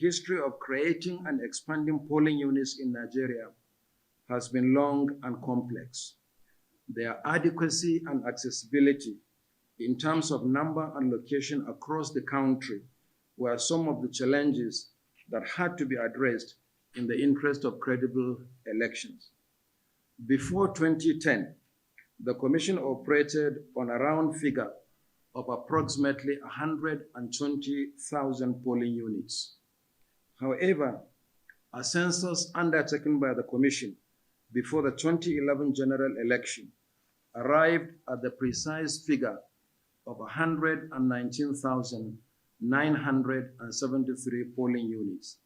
history of creating and expanding polling units in Nigeria has been long and complex. Their adequacy and accessibility in terms of number and location across the country were some of the challenges that had to be addressed in the interest of credible elections. Before 2010, the Commission operated on a round figure of approximately 120,000 polling units. However, a census undertaken by the Commission before the 2011 general election arrived at the precise figure of 119,973 polling units.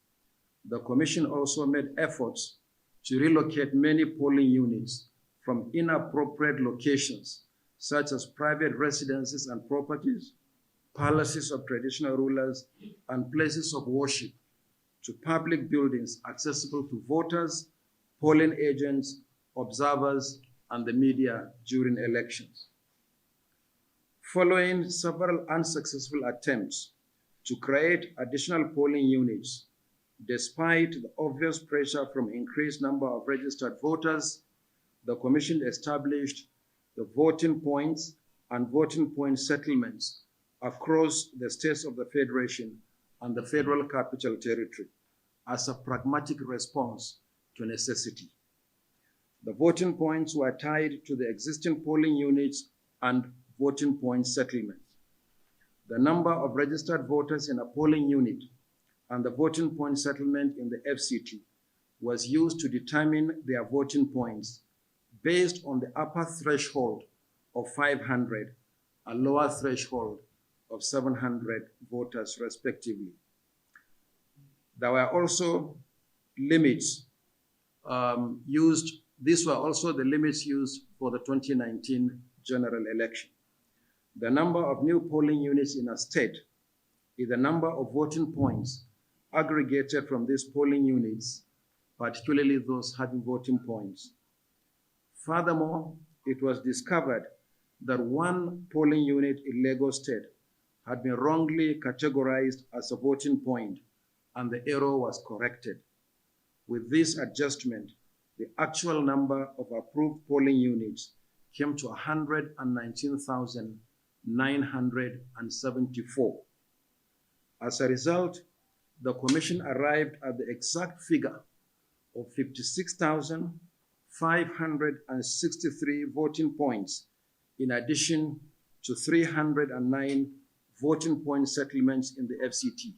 The Commission also made efforts to relocate many polling units from inappropriate locations, such as private residences and properties, palaces of traditional rulers, and places of worship, to public buildings accessible to voters, polling agents, observers, and the media during elections. Following several unsuccessful attempts to create additional polling units, despite the obvious pressure from increased number of registered voters, the Commission established the voting points and voting point settlements across the states of the Federation and the Federal Capital Territory as a pragmatic response to necessity. The voting points were tied to the existing polling units and voting point settlements. The number of registered voters in a polling unit and the voting point settlement in the FCT was used to determine their voting points based on the upper threshold of 500 and lower threshold of 700 voters, respectively. There were also limits used. These were also the limits used for the 2019 general election. The number of new polling units in a state is the number of voting points aggregated from these polling units, particularly those having voting points. Furthermore, it was discovered that one polling unit in Lagos State had been wrongly categorized as a voting point, and the error was corrected. With this adjustment, the actual number of approved polling units came to 119,974. As a result, the Commission arrived at the exact figure of 56,563 voting points, in addition to 309 voting point settlements in the FCT,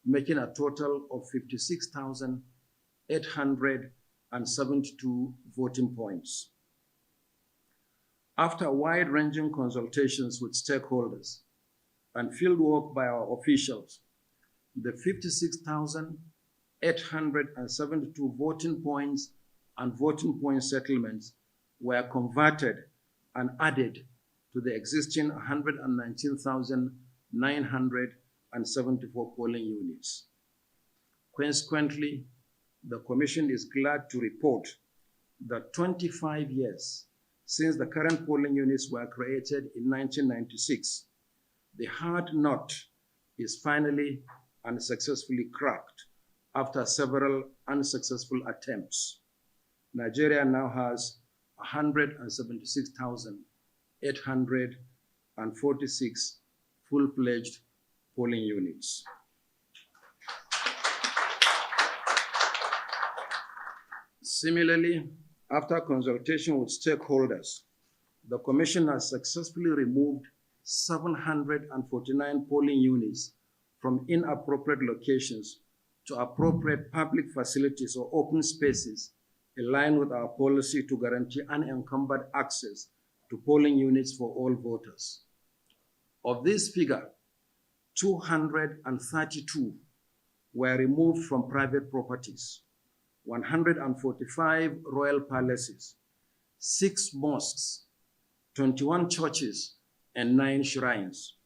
making a total of 56,872 voting points. After wide-ranging consultations with stakeholders and fieldwork by our officials, the 56,872 voting points and voting point settlements were converted and added to the existing 119,974 polling units. Consequently, the Commission is glad to report that 25 years since the current polling units were created in 1996, the hard nut is finally and successfully cracked after several unsuccessful attempts. Nigeria now has 176,846 full-fledged polling units. Similarly, after consultation with stakeholders, the Commission has successfully removed 749 polling units from inappropriate locations to appropriate public facilities or open spaces in line with our policy to guarantee unencumbered access to polling units for all voters. Of this figure, 232 were removed from private properties, 145 royal palaces, 6 mosques, 21 churches, and 9 shrines.